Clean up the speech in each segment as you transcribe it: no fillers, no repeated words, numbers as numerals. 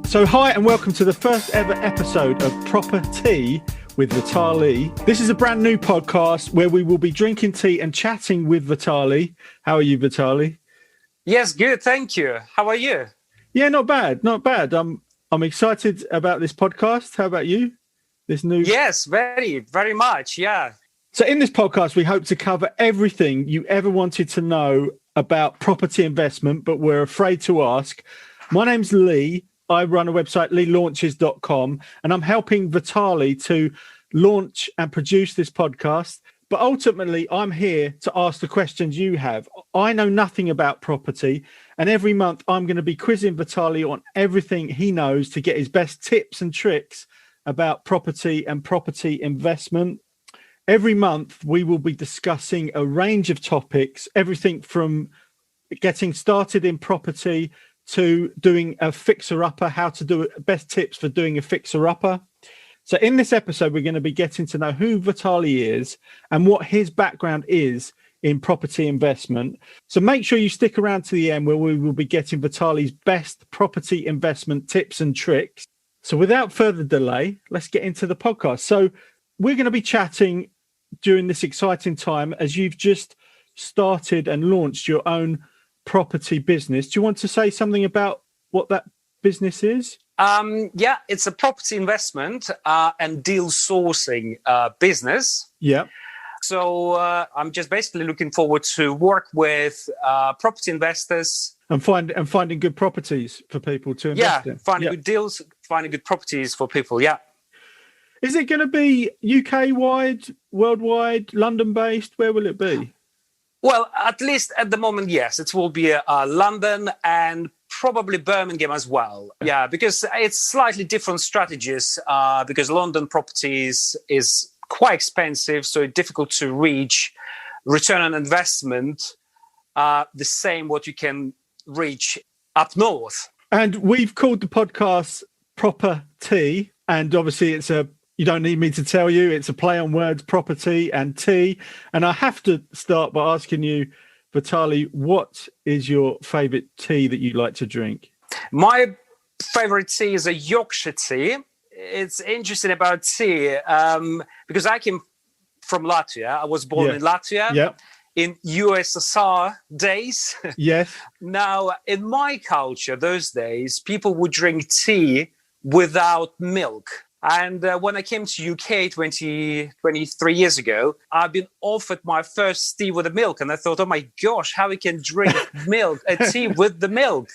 So hi and welcome to the first ever episode of ProperTea with Vitaliy. This is a brand new podcast where we will be drinking tea and chatting with Vitaliy. How are you, Vitaliy? Yes, good, thank you. How are you? Yeah, not bad. I'm excited about this podcast. How about you? Yes, very, very much, yeah. So in this podcast, we hope to cover everything you ever wanted to know about property investment, but we're afraid to ask. My name's Lee. I run a website, leelaunches.com, and I'm helping Vitaliy to launch and produce this podcast. But ultimately, I'm here to ask the questions you have. I know nothing about property, and every month I'm going to be quizzing Vitaliy on everything he knows to get his best tips and tricks about property and property investment. Every month, we will be discussing a range of topics, everything from getting started in property to doing a fixer-upper, how to do it, best tips for doing a fixer-upper. So in this episode, we're going to be getting to know who Vitaliy is and what his background is in property investment. So make sure you stick around to the end where we will be getting Vitaliy's best property investment tips and tricks. So without further delay, let's get into the podcast. So we're going to be chatting during this exciting time as you've just started and launched your own property business. Do you want to say something about what that business is? Yeah, it's a property investment and deal sourcing business. Yeah. So I'm just basically looking forward to work with property investors and finding good properties for people to invest in. Finding good deals, finding good properties for people. Yeah. Is it going to be UK wide, worldwide, London based? Where will it be? Well, at least at the moment, yes. It will be London and probably Birmingham as well. Yeah, because it's slightly different strategies because London properties is quite expensive, so it's difficult to reach return on investment, the same what you can reach up north. And we've called the podcast ProperTea, and obviously you don't need me to tell you, it's a play on words, property and tea. And I have to start by asking you, Vitaliy, what is your favourite tea that you like to drink? My favourite tea is a Yorkshire tea. It's interesting about tea because I came from Latvia. I was born in Latvia in USSR days. Yes. Now, in my culture, those days, people would drink tea without milk. And when I came to UK 23 years ago, I've been offered my first tea with the milk. And I thought, oh my gosh, how we can drink tea with the milk.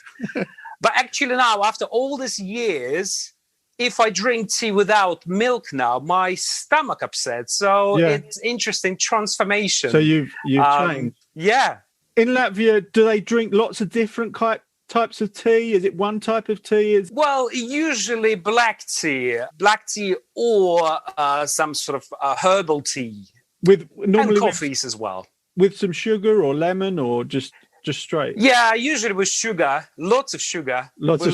But actually now, after all these years, if I drink tea without milk now, my stomach upsets. So it's interesting transformation. So you've changed. Yeah. In Latvia, do they drink lots of different types of tea? Is it one type of tea? Well, usually black tea or some sort of herbal tea. And coffees as well. With some sugar or lemon or just straight? Yeah, usually with sugar, lots of sugar. Lots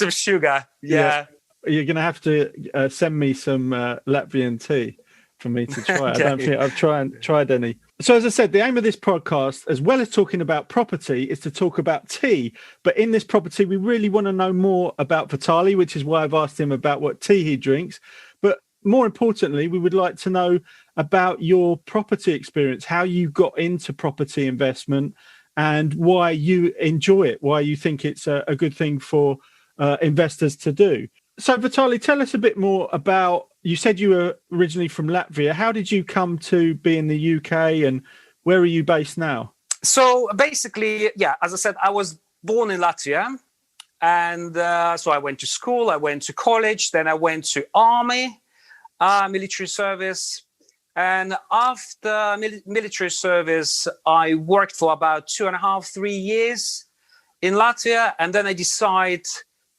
of sugar. Yeah. You're going to have to send me some Latvian tea for me to try. Okay. I don't think I've tried any. So as I said, the aim of this podcast, as well as talking about property, is to talk about tea. But in this property, we really want to know more about Vitaliy, which is why I've asked him about what tea he drinks. But more importantly, we would like to know about your property experience, how you got into property investment and why you enjoy it, why you think it's a good thing for investors to do. So Vitaliy, tell us a bit more about, you said you were originally from Latvia. How did you come to be in the UK and where are you based now? So basically, as I said, I was born in Latvia. And so I went to school, I went to college, then I went to army, military service. And after military service, I worked for about 2.5, 3 years in Latvia. And then I decided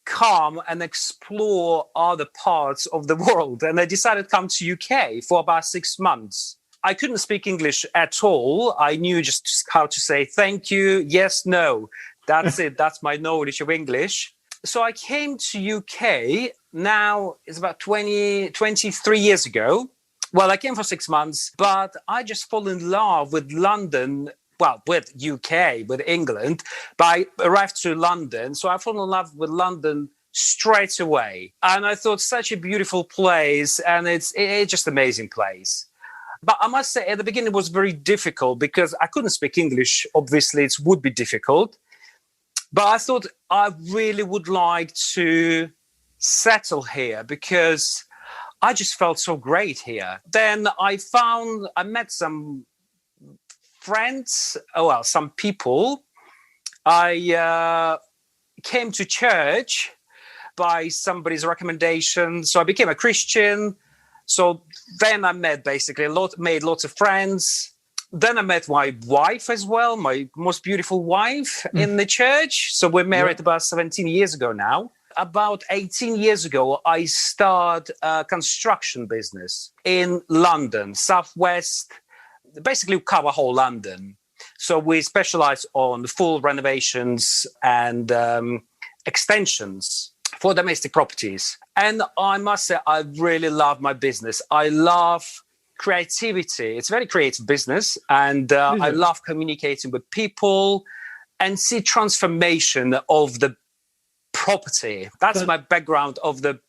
come and explore other parts of the world. And I decided to come to UK for about 6 months. I couldn't speak English at all. I knew just how to say thank you, yes, no. That's it. That's my knowledge of English. So I came to UK. Now it's about 23 years ago. Well, I came for 6 months, but I just fell in love with London, well, with UK, with England. But I arrived to London. So I fell in love with London straight away. And I thought, such a beautiful place, and it's just amazing place. But I must say, at the beginning, it was very difficult because I couldn't speak English. Obviously, it would be difficult. But I thought I really would like to settle here because I just felt so great here. Then I met some friends, some people. I came to church by somebody's recommendation. So I became a Christian. So then I met made lots of friends. Then I met my wife as well, my most beautiful wife in the church. So we're married about 17 years ago now. About 18 years ago, I started a construction business in London, Southwest. Basically, we cover whole London. So we specialize on full renovations and extensions for domestic properties. And I must say, I really love my business. I love creativity. It's a very creative business. And I love communicating with people and see transformation of the property. That's my background of the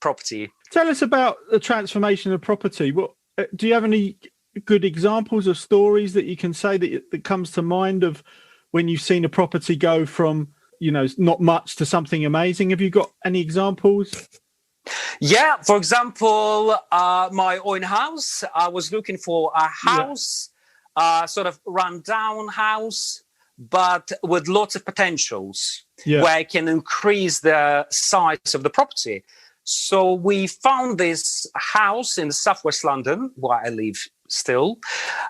property. Tell us about the transformation of property. What do you have any good examples or stories that you can say that comes to mind of when you've seen a property go from, not much to something amazing? Have you got any examples? Yeah, for example, my own house. I was looking for a house, sort of run-down house, but with lots of potentials where I can increase the size of the property. So we found this house in Southwest London, where I live still.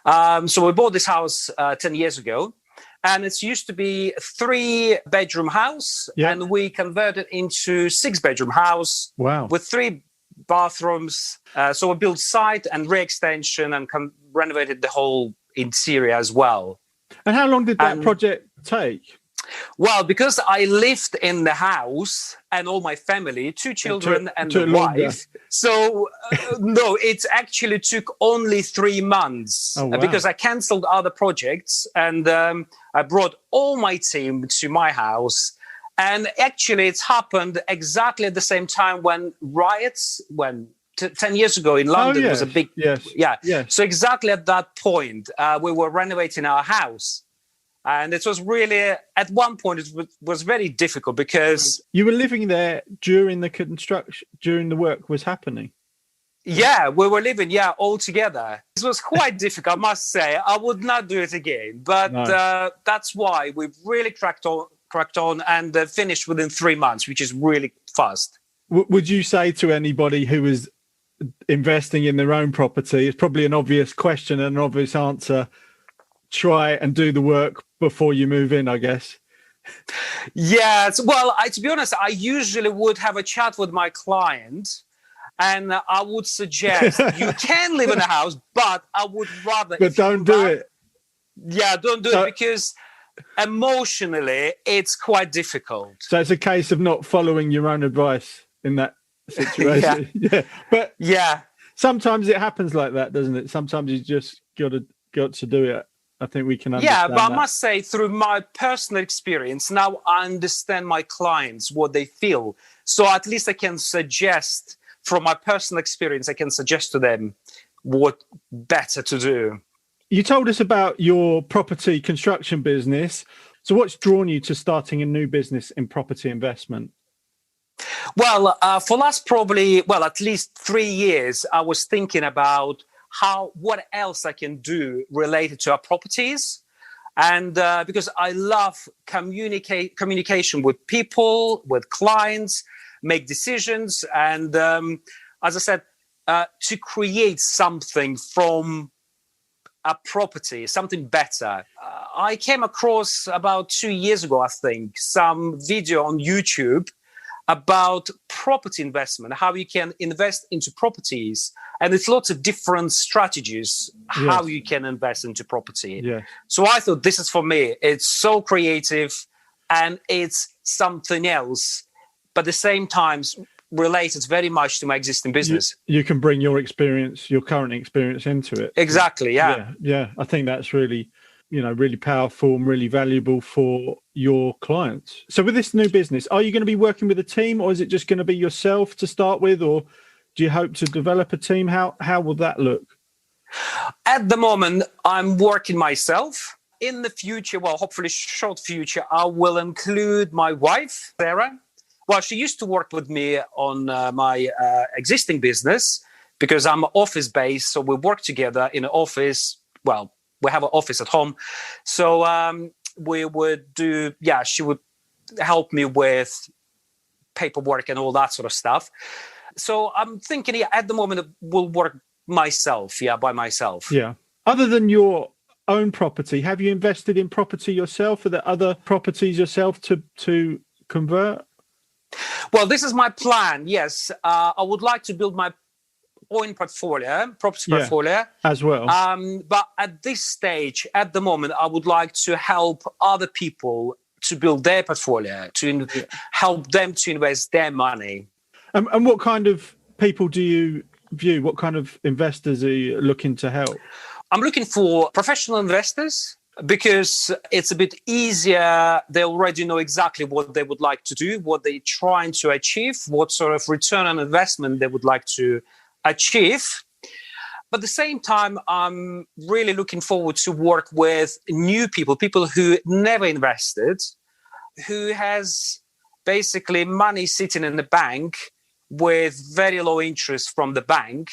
So we bought this house 10 years ago. And it used to be a 3-bedroom house, and we converted into 6-bedroom house with 3 bathrooms. So we built side and rear extension and renovated the whole interior as well. And how long did that project take? Well, because I lived in the house and all my family, 2 children and a wife. So, no, it actually took only 3 months because I cancelled other projects and I brought all my team to my house. And actually, it's happened exactly at the same time when riots, 10 years ago in London was a big... So exactly at that point, we were renovating our house. And it was really, at one point, it was very difficult because... You were living there during the construction, during the work was happening? Yeah, we were living, all together. It was quite difficult, I must say. I would not do it again. But that's why we've really cracked on and finished within 3 months, which is really fast. Would you say to anybody who is investing in their own property, it's probably an obvious question and an obvious answer, try and do the work before you move in, I guess? Yes. Well, to be honest, I usually would have a chat with my client and I would suggest you can live in a house, but I would rather... But don't do it. Yeah, don't do it because emotionally it's quite difficult. So it's a case of not following your own advice in that situation. But sometimes it happens like that, doesn't it? Sometimes you just got to do it. I think we can understand but I must say, through my personal experience, now I understand my clients, what they feel. So at least I can suggest, from my personal experience, I can suggest to them what better to do. You told us about your property construction business. So what's drawn you to starting a new business in property investment? Well, for last at least 3 years, I was thinking about what else I can do related to our properties. And because I love communication with people, with clients, make decisions. And as I said, to create something from a property, something better. I came across about 2 years ago, I think, some video on YouTube about property investment, how you can invest into properties. And it's lots of different strategies, how you can invest into property. Yeah. So I thought, this is for me. It's so creative and it's something else, but at the same time related very much to my existing business. You can bring your current experience into it. Exactly, yeah. I think that's really really powerful and really valuable for your clients. So with this new business, are you going to be working with a team, or is it just going to be yourself to start with, or do you hope to develop a team? How will that look? At the moment, I'm working myself. In the future, well, hopefully short future, I will include my wife, Sarah. Well, she used to work with me on my existing business because I'm office-based, so we work together in an office. Well, we have an office at home. So we would do, she would help me with paperwork and all that sort of stuff. So I'm thinking, at the moment, it will work myself, by myself. Yeah. Other than your own property, have you invested in property yourself? Are there other properties yourself to convert? Well, this is my plan. Yes, I would like to build my own portfolio, property portfolio as well. But at this stage, at the moment, I would like to help other people to build their portfolio, to help them to invest their money. And what kind of people do you view? What kind of investors are you looking to help? I'm looking for professional investors because it's a bit easier. They already know exactly what they would like to do, what they're trying to achieve, what sort of return on investment they would like to achieve. But at the same time, I'm really looking forward to work with new people who never invested, who has basically money sitting in the bank with very low interest from the bank.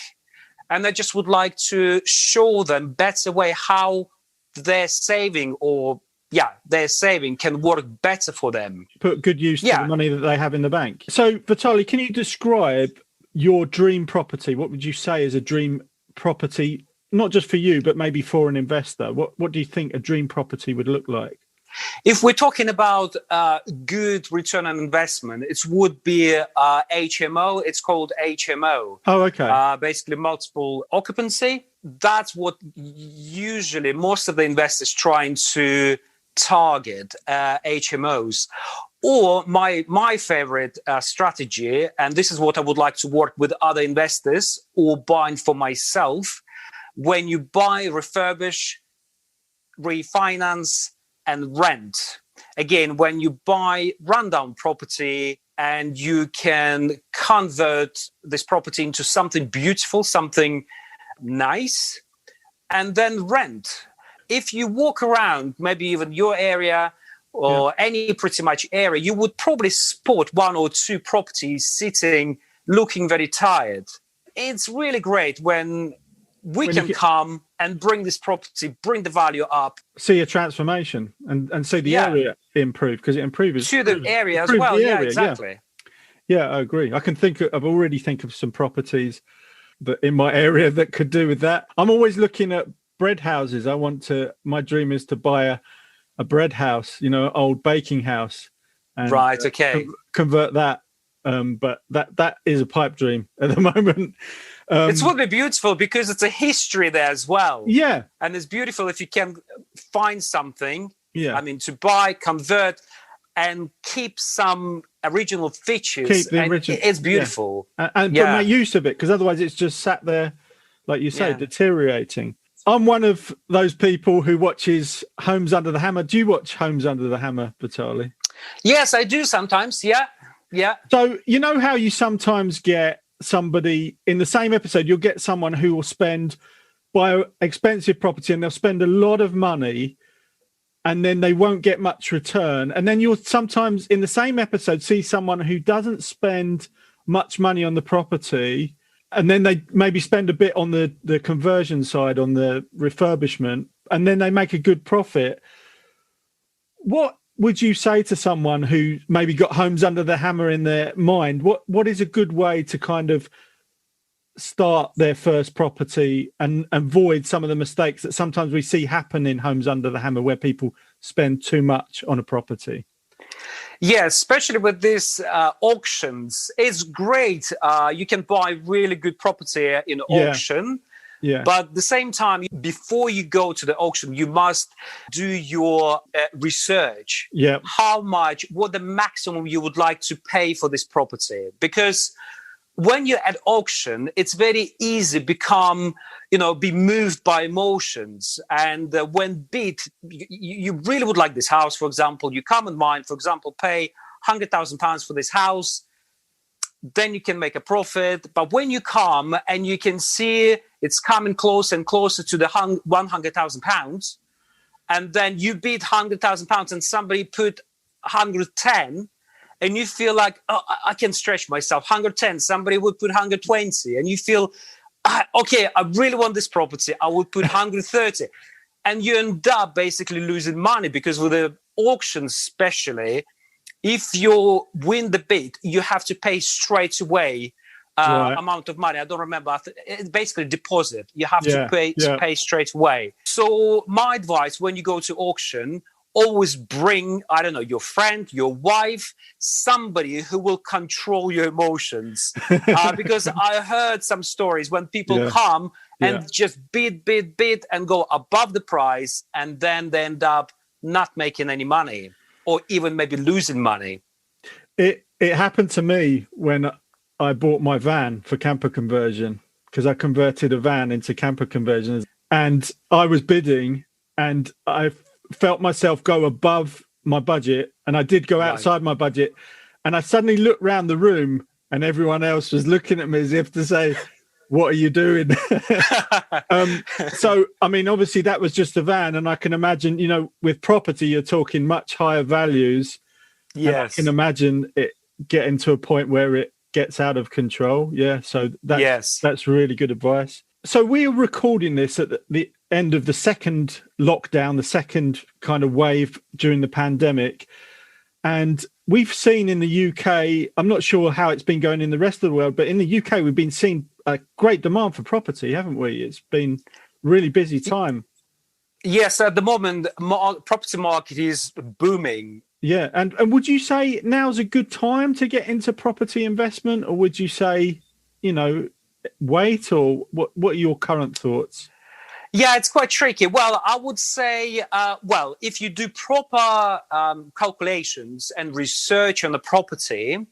And I just would like to show them better way how their saving can work better for them. Put good use to the money that they have in the bank. So, Vitaliy, can you describe your dream property? What would you say is a dream property, not just for you, but maybe for an investor? What do you think a dream property would look like? If we're talking about good return on investment, it would be HMO. It's called HMO. Oh, okay. Basically, multiple occupancy. That's what usually most of the investors trying to target, HMOs. Or my favorite strategy, and this is what I would like to work with other investors or buying for myself, when you buy, refurbish, refinance, and rent. Again, when you buy rundown property and you can convert this property into something beautiful, something nice, and then rent. If you walk around, maybe even your area or any pretty much area, you would probably spot one or two properties sitting, looking very tired. It's really great when we can come and bring this property, bring the value up. See a transformation and see the area improve, because it improves. To the area as well, exactly. Yeah, I agree. I've already think of some properties that in my area that could do with that. I'm always looking at bread houses. My dream is to buy a bread house, old baking house. And, right, okay. Convert that. But that is a pipe dream at the moment. It would be beautiful because it's a history there as well. Yeah. And it's beautiful if you can find something, to buy, convert, and keep some original features. Keep the original. It's beautiful. Yeah. But make use of it, because otherwise it's just sat there, like you say, deteriorating. I'm one of those people who watches Homes Under the Hammer. Do you watch Homes Under the Hammer, Vitaliy? Yes, I do sometimes. Yeah. So you know how you sometimes get somebody in the same episode, you'll get someone who will buy expensive property and they'll spend a lot of money and then they won't get much return. And then you'll sometimes in the same episode see someone who doesn't spend much money on the property and then they maybe spend a bit on the conversion side, on the refurbishment, and then they make a good profit. What would you say to someone who maybe got Homes Under the Hammer in their mind? What is a good way to kind of start their first property and avoid some of the mistakes that sometimes we see happen in Homes Under the Hammer, where people spend too much on a property? Yeah, especially with these auctions. It's great. You can buy really good property in auction. Yeah. But at the same time, before you go to the auction, you must do your research. Yeah. What the maximum you would like to pay for this property? Because when you're at auction, it's very easy be moved by emotions. And when bid, you really would like this house, for example, you come and mind, for example, pay £100,000 for this house, then you can make a profit. But when you come and you can see it's coming closer and closer to the £100,000, and then you bid £100,000 and somebody put 110, and you feel like, oh, I can stretch myself, 110, somebody would put 120, and you feel, okay, I really want this property, I would put 130. And you end up basically losing money, because with the auctions especially, if you win the bid, you have to pay straight away amount of money. I don't remember. It's basically a deposit. You have to pay straight away. So my advice, when you go to auction, always bring, I don't know, your friend, your wife, somebody who will control your emotions. Because I heard some stories when people come and just bid and go above the price, and then they end up not making any money, or even maybe losing money. It happened to me when I bought my van for camper conversion, because I converted a van into camper conversion, and I was bidding, and I felt myself go above my budget, and I did go outside my budget, and I suddenly looked around the room and everyone else was looking at me as if to say, what are you doing? So, I mean, obviously that was just a van, and I can imagine, with property, you're talking much higher values. Yes. I can imagine it getting to a point where it gets out of control. Yeah. So that's really good advice. So we're recording this at the end of the second lockdown, the second kind of wave during the pandemic. And we've seen in the UK, I'm not sure how it's been going in the rest of the world, but in the UK, we've been seeing a great demand for property, haven't we? It's been really busy time. Yes, at the moment, property market is booming. Yeah. And would you say now's a good time to get into property investment, or would you say, wait, or what are your current thoughts? Yeah, it's quite tricky. Well, I would say, if you do proper calculations and research on the property,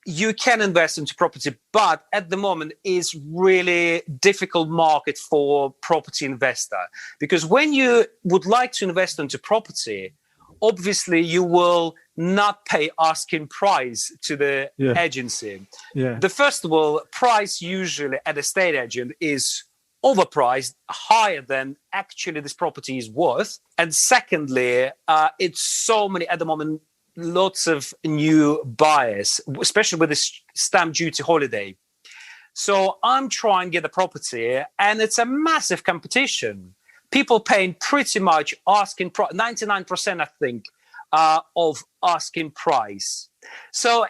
you can invest into property. But at the moment, it's really difficult market for property investor, because when you would like to invest into property, obviously you will not pay asking price to the agency. Yeah. The first of all, price usually at a estate agent is overpriced, higher than actually this property is worth. And secondly, it's so many at the moment, lots of new buyers, especially with this stamp duty holiday. So I'm trying to get a property, and it's a massive competition. People paying pretty much asking 99%, I think, of asking price. So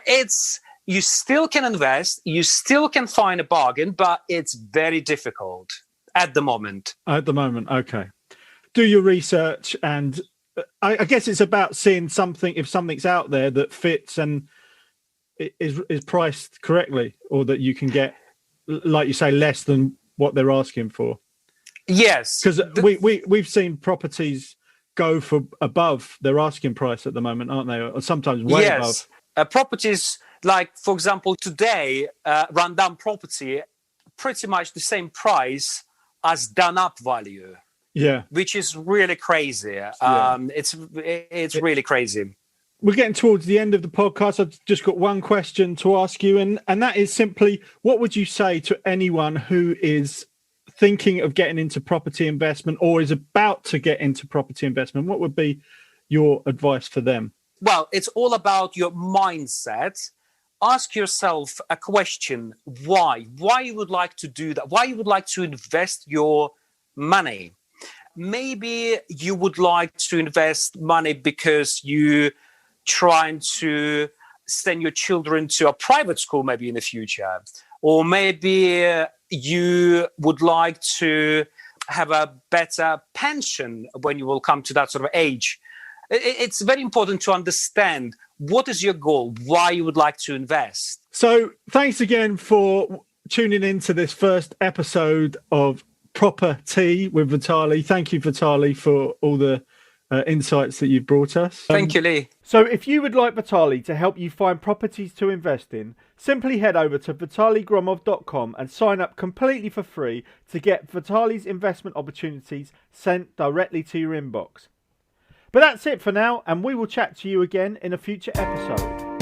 you still can invest, you still can find a bargain, but it's very difficult at the moment. At the moment, okay. Do your research, and I guess it's about seeing something, if something's out there that fits and is priced correctly, or that you can get, like you say, less than what they're asking for. Yes. Because we've seen properties go for above their asking price at the moment, aren't they? Or sometimes way above. Properties like, for example, today, rundown property, pretty much the same price as done up value. Yeah. Which is really crazy. It's really crazy. We're getting towards the end of the podcast. I've just got one question to ask you, and that is simply, what would you say to anyone who is thinking of getting into property investment or is about to get into property investment? What would be your advice for them? Well, it's all about your mindset. Ask yourself a question: why you would like to do that, why you would like to invest your money. Maybe you would like to invest money because you trying to send your children to a private school maybe in the future, or maybe you would like to have a better pension when you will come to that sort of age. It's very important to understand what is your goal, why you would like to invest. So thanks again for tuning into this first episode of ProperTea with Vitaliy. Thank you, Vitaliy, for all the insights that you've brought us. Thank you, Lee. So if you would like Vitaliy to help you find properties to invest in, simply head over to vitalijgromov.com and sign up completely for free to get Vitalij's investment opportunities sent directly to your inbox. But that's it for now, and we will chat to you again in a future episode.